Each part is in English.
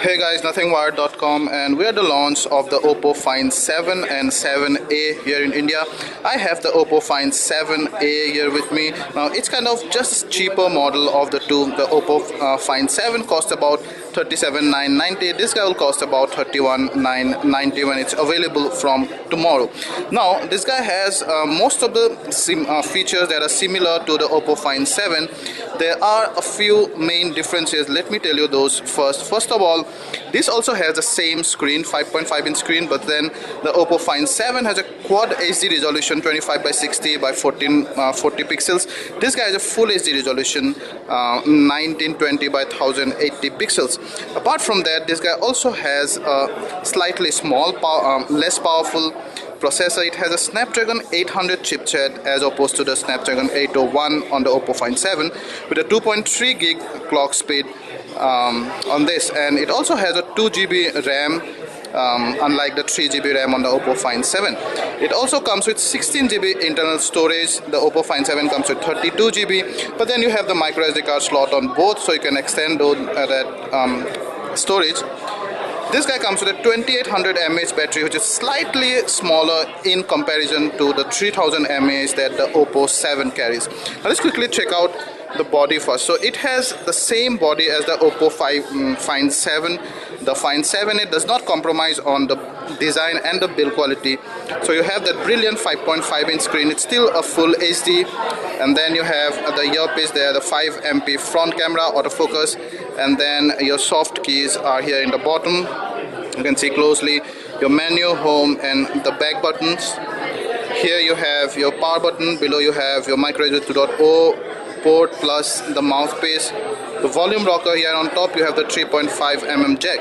Hey guys, nothingwired.com, and we are the launch of the Oppo Find 7 and 7A here in India. I have the Oppo Find 7A here with me. Now it's kind of just cheaper model of the two. The Oppo Find 7 costs about 37,990. This guy will cost about 31,990 when it's available from tomorrow. Now this guy has most of the features that are similar to the Oppo Find 7. There are a few main differences. Let me tell you those first. First of all, this also has the same screen, 5.5 inch screen, but then the Oppo Find 7 has a quad HD resolution, 25 by 60 by 40 pixels. This guy has a full HD resolution, 1920 by 1080 pixels. Apart from that, this guy also has a slightly less powerful processor. It has a Snapdragon 800 chipset as opposed to the Snapdragon 801 on the Oppo Find 7 with a 2.3 gig clock speed on this, and it also has a 2 GB RAM, unlike the 3 GB RAM on the Oppo Find 7. It also comes with 16 GB internal storage. The Oppo Find 7 comes with 32 GB, but then you have the micro SD card slot on both, so you can extend that storage. This guy comes with a 2800 mAh battery, which is slightly smaller in comparison to the 3000 mAh that the Oppo 7 carries. Now let's quickly check out the body first. So it has the same body as the Oppo Find 7. The Find 7, it does not compromise on the design and the build quality. So you have that brilliant 5.5 inch screen. It's still a full HD, and then you have the earpiece there, the 5 MP front camera, autofocus, and then your soft keys are here in the bottom. You can see closely your menu, home, and the back buttons. Here you have your power button. Below you have your micro USB 2.0 port plus the mouthpiece. The volume rocker here on top. You have the 3.5 mm jack.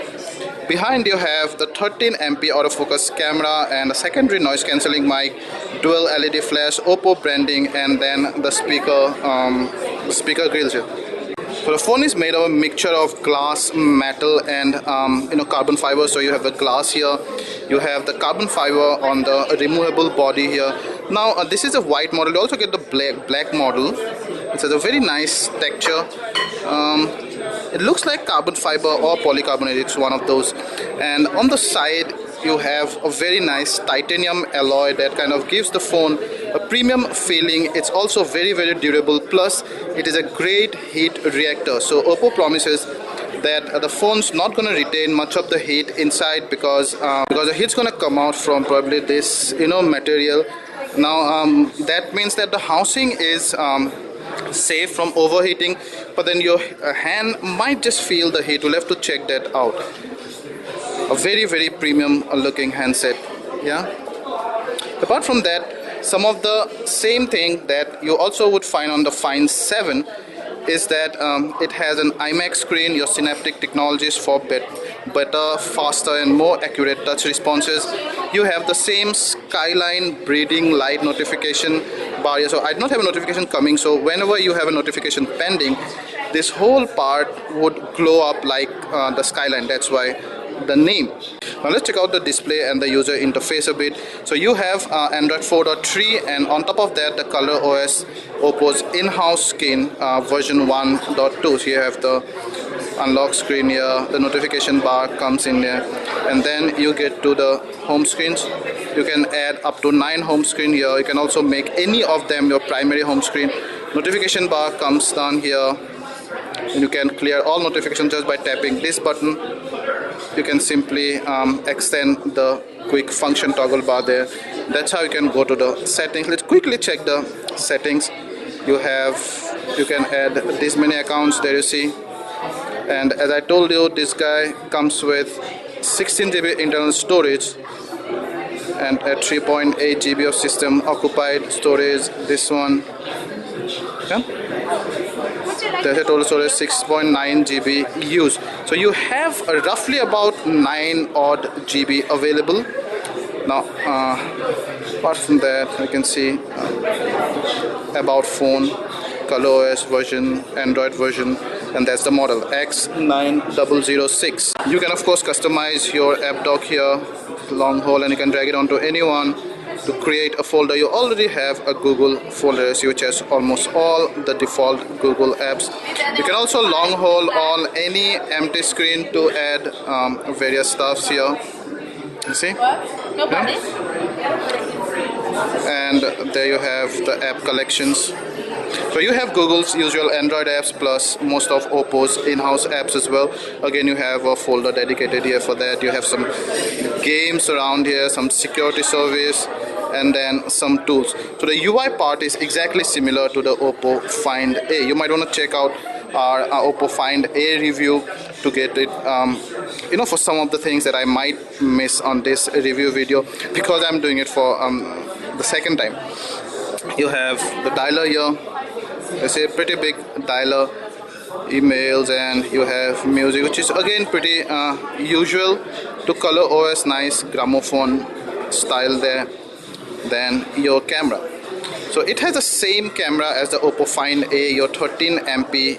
Behind you have the 13 MP autofocus camera and a secondary noise cancelling mic, dual LED flash, Oppo branding, and then the speaker grills here. So the phone is made of a mixture of glass, metal, and carbon fiber. So you have the glass here, you have the carbon fiber on the removable body here. Now this is a white model. You also get the black model. It has a very nice texture. It looks like carbon fiber or polycarbonate. It's one of those. And on the side you have a very nice titanium alloy that kind of gives the phone a premium feeling. It's also very, very durable, plus it is a great heat reactor. So Oppo promises that the phone's not going to retain much of the heat inside because the heat's going to come out from probably this material. Now that means that the housing is safe from overheating, but then your hand might just feel the heat. We'll have to check that out. A very, very premium looking handset. Yeah. Apart from that, some of the same thing that you also would find on the Find 7 is that it has an IMAX screen, your synaptic technologies for better, faster, and more accurate touch responses. You have the same skyline breathing light notification bar here. So I do not have a notification coming, so whenever you have a notification pending, this whole part would glow up like the skyline. That's why the name. Now let's check out the display and the user interface a bit. So you have Android 4.3, and on top of that the Color OS, Oppo's in-house skin version 1.2. So you have the unlock screen here, the notification bar comes in there, and then you get to the home screens. You can add up to 9 home screen here. You can also make any of them your primary home screen. Notification bar comes down here, and you can clear all notifications just by tapping this button. You can simply extend the quick function toggle bar there. That's how you can go to the settings. Let's quickly check the settings. You can add this many accounts there, you see. And as I told you, this guy comes with 16 GB internal storage and a 3.8 GB of system occupied storage. This one, yeah. There's a total storage 6.9 GB used. So you have roughly about 9 odd GB available. Now apart from that, you can see about phone, Color OS version, Android version, and that's the model X9006. You can of course customize your app dock here, long haul, and you can drag it onto anyone. to create a folder, you already have a Google folder which has almost all the default Google apps. You can also long hold on any empty screen to add various stuffs here. You see? Yeah? And there you have the app collections. So you have Google's usual Android apps plus most of Oppo's in-house apps as well. Again, you have a folder dedicated here for that. You have some games around here, some security service, and then some tools. So the UI part is exactly similar to the Oppo Find A. You might want to check out our Oppo Find A review to get it, for some of the things that I might miss on this review video, because I'm doing it for the second time. You have the dialer here. It's a pretty big dialer, emails, and you have music, which is again pretty usual to color OS, nice gramophone style there. Then your camera. So it has the same camera as the Oppo Find A, your 13 MP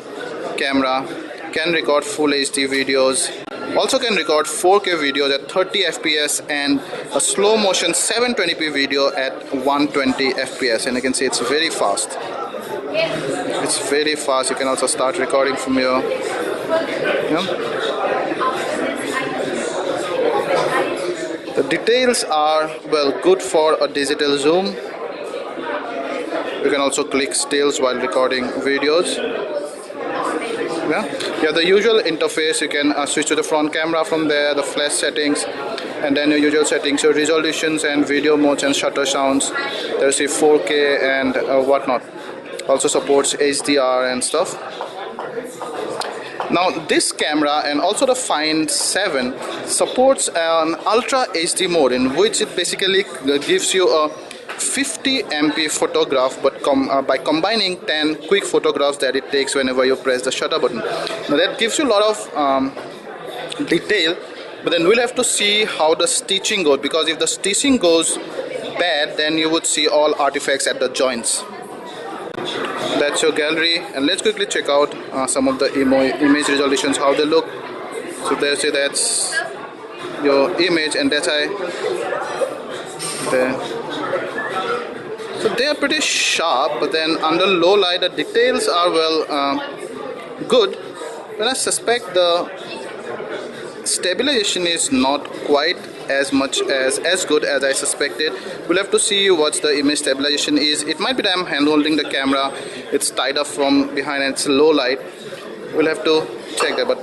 camera, can record full HD videos, also can record 4K videos at 30 FPS and a slow motion 720p video at 120 FPS, and you can see it's very fast. It's very fast. You can also start recording from here. Yeah. The details are, well, good for a digital zoom. You can also click stills while recording videos. Yeah, you have the usual interface. You can switch to the front camera from there, the flash settings, and then your usual settings, your resolutions and video modes and shutter sounds. There's a 4K and whatnot. Also supports HDR and stuff. Now this camera and also the Find 7 supports an Ultra HD mode, in which it basically gives you a 50 MP photograph, but by combining 10 quick photographs that it takes whenever you press the shutter button. Now that gives you a lot of detail, but then we'll have to see how the stitching goes, because if the stitching goes bad, then you would see all artifacts at the joints. That's your gallery, and let's quickly check out some of the image resolutions, how they look. So that's your image, and that's there. So they are pretty sharp, but then under low light the details are, well, good, but I suspect the stabilization is not quite as good as I suspected. We'll have to see what the image stabilization is. It might be that I'm hand holding the camera, it's tied up from behind and it's low light. We'll have to check that, but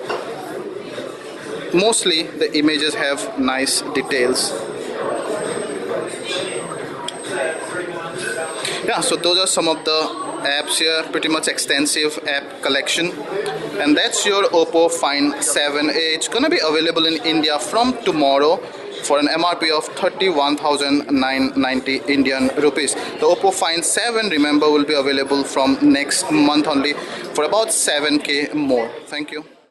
mostly the images have nice details. Yeah, so those are some of the apps here, pretty much extensive app collection, and that's your Oppo Find 7A. It's gonna be available in India from tomorrow for an MRP of 31,990 Indian rupees. The Oppo Find 7, remember, will be available from next month only for about 7K more. Thank you.